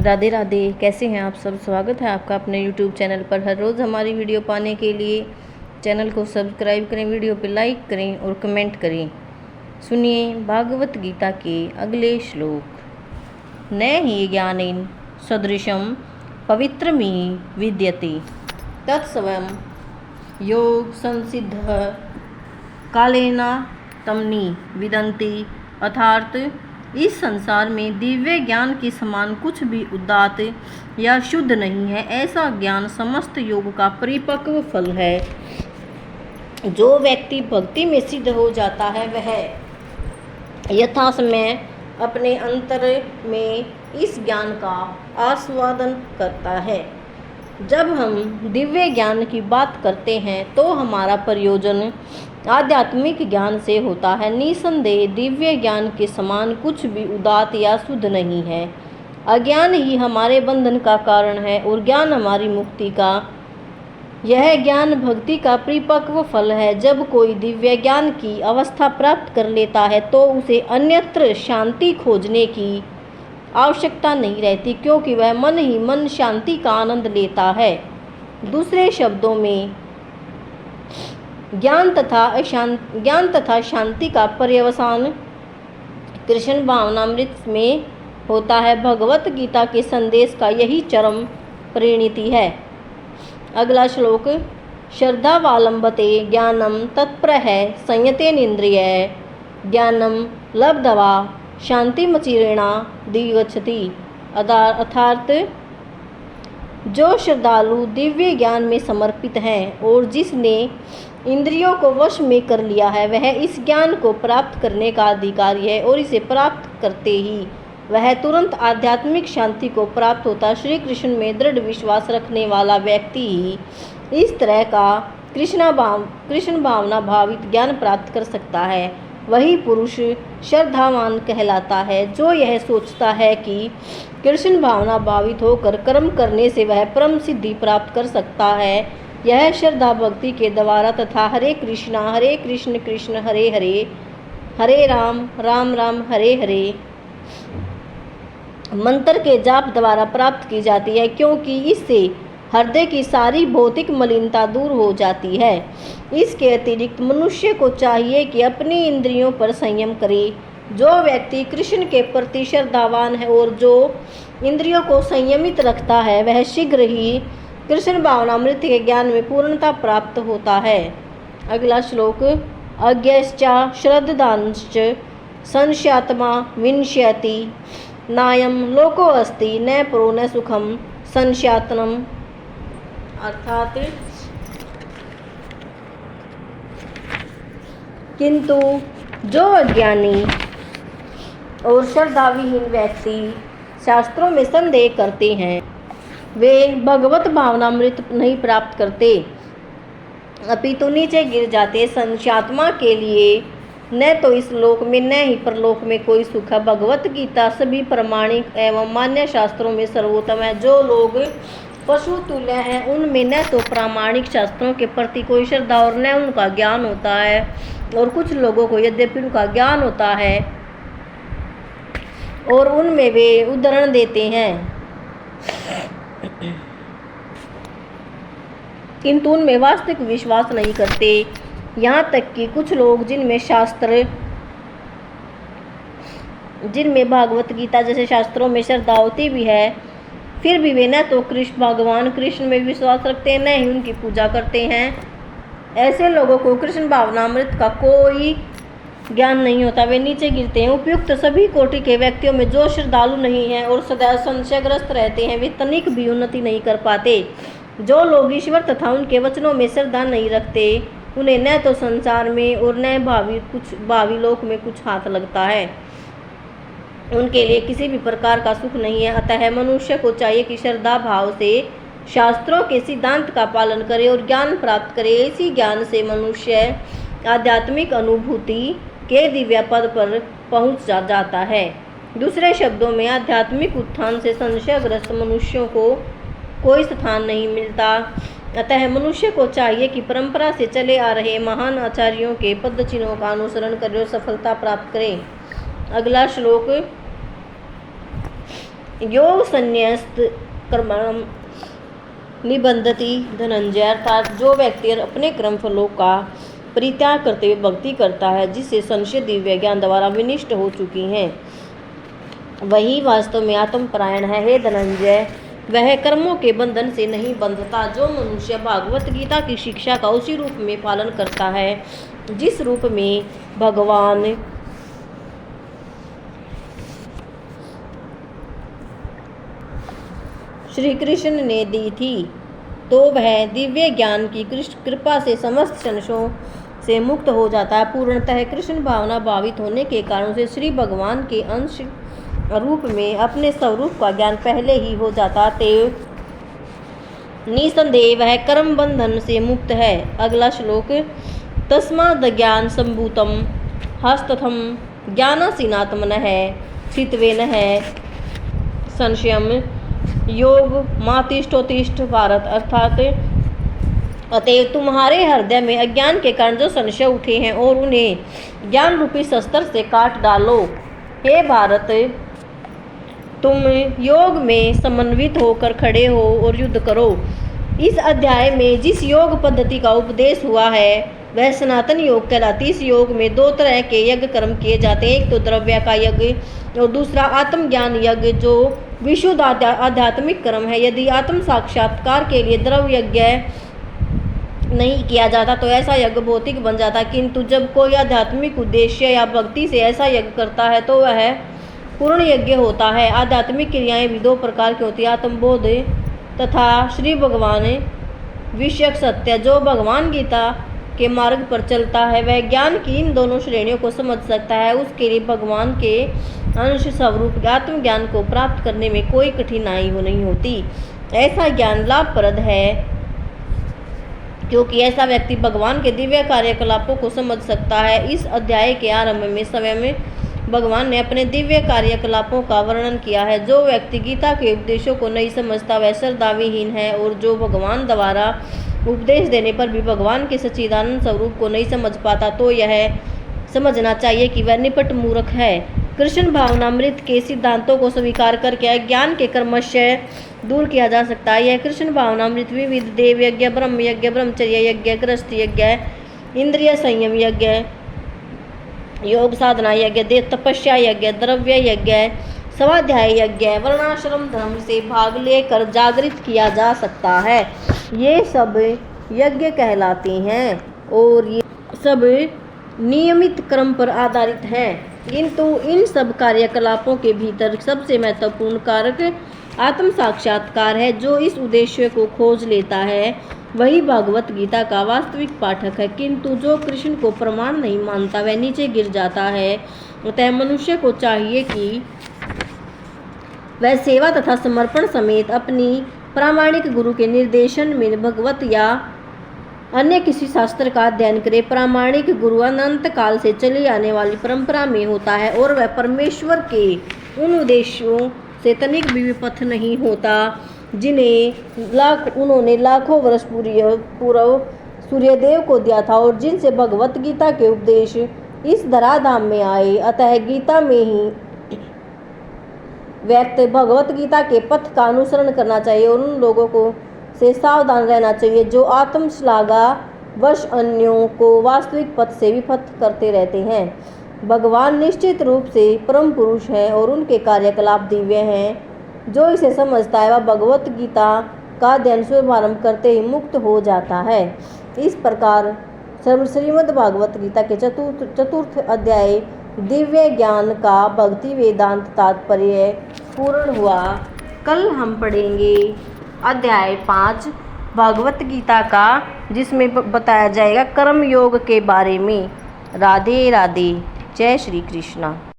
राधे राधे। कैसे हैं आप सब? स्वागत है आपका अपने YouTube चैनल पर। हर रोज़ हमारी वीडियो पाने के लिए चैनल को सब्सक्राइब करें, वीडियो पे लाइक करें और कमेंट करें। सुनिए भागवत गीता के अगले श्लोक। न हि ज्ञानेन सदृशं पवित्रमि विद्यते तत्स्वयं योग संसिद्धः कालेन तमनि विदन्ति। अर्थात इस संसार में दिव्य ज्ञान के समान कुछ भी उदात्त या शुद्ध नहीं है। ऐसा ज्ञान समस्त योग का परिपक्व फल है। जो व्यक्ति भक्ति में सिद्ध हो जाता है वह यथासमय अपने अंतर में इस ज्ञान का आस्वादन करता है। जब हम दिव्य ज्ञान की बात करते हैं तो हमारा प्रयोजन आध्यात्मिक ज्ञान से होता है। निसंदेह दिव्य ज्ञान के समान कुछ भी उदात्त या शुद्ध नहीं है। अज्ञान ही हमारे बंधन का कारण है और ज्ञान हमारी मुक्ति का। यह ज्ञान भक्ति का परिपक्व फल है। जब कोई दिव्य ज्ञान की अवस्था प्राप्त कर लेता है तो उसे अन्यत्र शांति खोजने की आवश्यकता नहीं रहती, क्योंकि वह मन ही मन शांति का आनंद लेता है। दूसरे शब्दों में ज्ञान तथा शांति का पर्यवसान कृष्ण भावनामृत में होता है। भगवत गीता के संदेश का यही चरम परिणति है। अगला श्लोक। श्रद्धावालंबते ज्ञानम तत्प्रह संयतेन्द्रिय ज्ञानम लब्ध्वा शांतिमचिरेणा दिगच्छति। अर्थात जो श्रद्धालु दिव्य ज्ञान में समर्पित हैं और जिसने इंद्रियों को वश में कर लिया है वह इस ज्ञान को प्राप्त करने का अधिकारी है और इसे प्राप्त करते ही वह तुरंत आध्यात्मिक शांति को प्राप्त होता है। श्री कृष्ण में दृढ़ विश्वास रखने वाला व्यक्ति ही इस तरह का कृष्ण भावना भावित ज्ञान प्राप्त कर सकता है। वही पुरुष श्रद्धावान कहलाता है जो यह सोचता है कि कृष्ण भावना भावित होकर कर्म करने से वह परम सिद्धि प्राप्त कर सकता है। यह श्रद्धा भक्ति के द्वारा तथा हरे कृष्ण कृष्ण हरे हरे हरे राम राम राम हरे हरे मंत्र के जाप द्वारा प्राप्त की जाती है, क्योंकि इससे हृदय की सारी भौतिक मलिनता दूर हो जाती है। इसके अतिरिक्त मनुष्य को चाहिए कि अपनी इंद्रियों पर संयम करे। जो व्यक्ति कृष्ण के प्रति श्रद्धावान है और जो इंद्रियों को संयमित रखता है वह शीघ्र ही कृष्ण भावनामृत के ज्ञान में पूर्णता प्राप्त होता है। अगला श्लोक। अज्ञश्चा श्रद्धांश्च संशयात्मा विनश्यति नायम लोको अस्ति न परो न सुखम संशयातनम। अर्थात किंतु जो अज्ञानी और श्रद्धाविहीन व्यक्ति शास्त्रों में संदेह करते हैं वे भगवत भावनामृत नहीं प्राप्त करते, अपितु नीचे गिर जाते। संशयात्मा के लिए न तो इस लोक में न ही परलोक में कोई सुख है। भगवत गीता सभी प्रमाणिक एवं मान्य शास्त्रों में सर्वोत्तम है। जो लोग पशु तुल्य हैं उनमें न तो प्रामाणिक शास्त्रों के प्रति कोई श्रद्धा और न उनका ज्ञान होता है, और कुछ लोगों को यद्यपि उनका ज्ञान होता है और उनमें वे उदाहरण देते हैं किंतु उनमें वास्तविक विश्वास नहीं करते। यहाँ तक कि कुछ लोग जिनमें भागवत गीता जैसे शास्त्रों में श्रद्धा होती भी है, फिर भी वे न तो भगवान कृष्ण में विश्वास रखते हैं न ही उनकी पूजा करते हैं। ऐसे लोगों को कृष्ण भावनामृत का कोई ज्ञान नहीं होता, वे नीचे गिरते हैं। उपयुक्त सभी कोटि के व्यक्तियों में जो श्रद्धालु नहीं हैं और सदैव संशयग्रस्त रहते हैं वे तनिक भी उन्नति नहीं कर पाते। जो लोग ईश्वर तथा उनके वचनों में श्रद्धा नहीं रखते उन्हें न तो संसार में और न भावी लोक में कुछ हाथ लगता है। उनके लिए किसी भी प्रकार का सुख नहीं है। अतः मनुष्य को चाहिए कि श्रद्धा भाव से शास्त्रों के सिद्धांत का पालन करे और ज्ञान प्राप्त करे। इसी ज्ञान से मनुष्य आध्यात्मिक अनुभूति के दिव्य पद पर पहुंच जाता है। दूसरे शब्दों में आध्यात्मिक उत्थान से संशयग्रस्त मनुष्यों को कोई स्थान नहीं मिलता। अतः मनुष्य को चाहिए कि परंपरा से चले आ रहे महान आचार्यों के पद चिन्हों का अनुसरण करे और सफलता प्राप्त करे। अगला श्लोक। योग संन्यस्त कर्मणम निबंधति धनंजय, अर्थात जो व्यक्ति अपने कर्म फलों का परित्याग करते हुए भक्ति करता है, जिससे संशय दिव्य ज्ञान द्वारा विनिष्ट हो चुकी हैं, वही वास्तव में आत्मपरायण है। हे धनंजय, वह कर्मों के बंधन से नहीं बंधता। जो मनुष्य भागवत गीता की शिक्षा का उसी रूप में पालन करता है जिस रूप में भगवान श्री कृष्ण ने दी थी, तो वह दिव्य ज्ञान की कृपा से समस्त संशयों से मुक्त हो जाता है। पूर्णतः कृष्ण भावना भावित होने के कारण से श्री भगवान के अंश रूप में अपने स्वरूप का ज्ञान पहले ही हो जाता, तेव निसंदेह वह कर्म बंधन से मुक्त है। अगला श्लोक, तस्माद् ज्ञान संभूतम हस्तथम ज्ञानासीनात्मनः स्थित्वेन संशयम योग मातिष्ठोतिष्ठ भारत, अर्थात अतएव तुम्हारे हृदय में अज्ञान के कारण जो संशय उठे हैं और उन्हें ज्ञान रूपी शस्त्र से काट डालो। हे भारत, तुम योग में समन्वित होकर खड़े हो और युद्ध करो। इस अध्याय में जिस योग पद्धति का उपदेश हुआ है वह सनातन योग कहलाती। इस योग में दो तरह के यज्ञ कर्म किए जाते हैं, एक तो द्रव्य का यज्ञ और दूसरा आत्मज्ञान यज्ञ, जो विशुद्ध आध्यात्मिक कर्म है। यदि आत्म साक्षात्कार के लिए द्रव्य यज्ञ नहीं किया जाता तो ऐसा यज्ञ भौतिक बन जाता, किंतु जब कोई आध्यात्मिक उद्देश्य या भक्ति से ऐसा यज्ञ करता है तो वह पूर्ण यज्ञ होता है। आध्यात्मिक क्रियाएं भी दो प्रकार की होती है, आत्मबोध तथा श्री भगवान विषयक सत्य। जो भगवान गीता के मार्ग पर चलता है वह ज्ञान की इन दोनों श्रेणियों को समझ सकता है। उसके लिए भगवान के अंश स्वरूप आत्मज्ञान को प्राप्त करने में कोई कठिनाई नहीं होती। ऐसा ज्ञान लाभप्रद है क्योंकि ऐसा व्यक्ति भगवान के दिव्य कार्यकलापों को समझ सकता है। इस अध्याय के आरंभ में स्वयं भगवान ने अपने दिव्य कार्यकलापों का वर्णन किया है। जो व्यक्ति गीता के उपदेशों को नहीं समझता वह श्रद्धाविहीन है, और जो भगवान द्वारा उपदेश देने पर भी भगवान के सच्चिदानंद स्वरूप को नहीं समझ पाता तो यह समझना चाहिए कि वह निपट मूर्ख है। कृष्ण भावनामृत के सिद्धांतों को स्वीकार करके अज्ञान के कर्मशय दूर किया जा सकता है। यह कृष्ण भावनामृत विविध देव यज्ञ, ब्रह्म यज्ञ, ब्रह्मचर्य यज्ञ, गृहस्थ यज्ञ, इंद्रिय संयम यज्ञ, योग साधना यज्ञ, तपस्या यज्ञ, द्रव्य यज्ञ, स्वाध्याय यज्ञ, वर्णाश्रम धर्म से भाग लेकर जागृत किया जा सकता है। ये सब यज्ञ कहलाते हैं और ये सब नियमित क्रम पर आधारित हैं, किंतु इन सब कार्यकलापों के भीतर सबसे महत्वपूर्ण कारक आत्म साक्षात्कार है। जो इस उद्देश्य को खोज लेता है वही भागवत गीता का वास्तविक पाठक है, किंतु जो कृष्ण को प्रमाण नहीं मानता वह नीचे गिर जाता है। अतः मनुष्य को चाहिए कि वह सेवा तथा समर्पण समेत अपनी प्रामाणिक गुरु के निर्देशन में भगवत या अन्य किसी शास्त्र का अध्ययन करे। प्रामाणिक गुरु अनंत काल से चली आने वाली परंपरा में होता है और वह परमेश्वर के उन उद्देश्यों से तनिक भी विपथ नहीं होता जिन्हें उन्होंने लाखों वर्ष पूर्व सूर्यदेव को दिया था और जिनसे भगवत गीता के उपदेश इस धराधाम में आए। अतः गीता में ही व्यक्ति भगवत गीता के पथ का अनुसरण करना चाहिए और उन लोगों को से सावधान रहना चाहिए जो आत्मश्लाघा वश अन्यों को वास्तविक पथ से विपथ करते रहते हैं। भगवान निश्चित रूप से परम पुरुष हैं और उनके कार्यकलाप दिव्य हैं। जो इसे समझता है वह भगवत गीता का अध्ययन शुभारंभ करते ही मुक्त हो जाता है। इस प्रकार श्रीमद् भागवत गीता के चतुर्थ अध्याय दिव्य ज्ञान का भक्ति वेदांत तात्पर्य पूर्ण हुआ। कल हम पढ़ेंगे अध्याय 5 भागवत गीता का, जिसमें बताया जाएगा कर्म योग के बारे में। राधे राधे, जय श्री कृष्णा।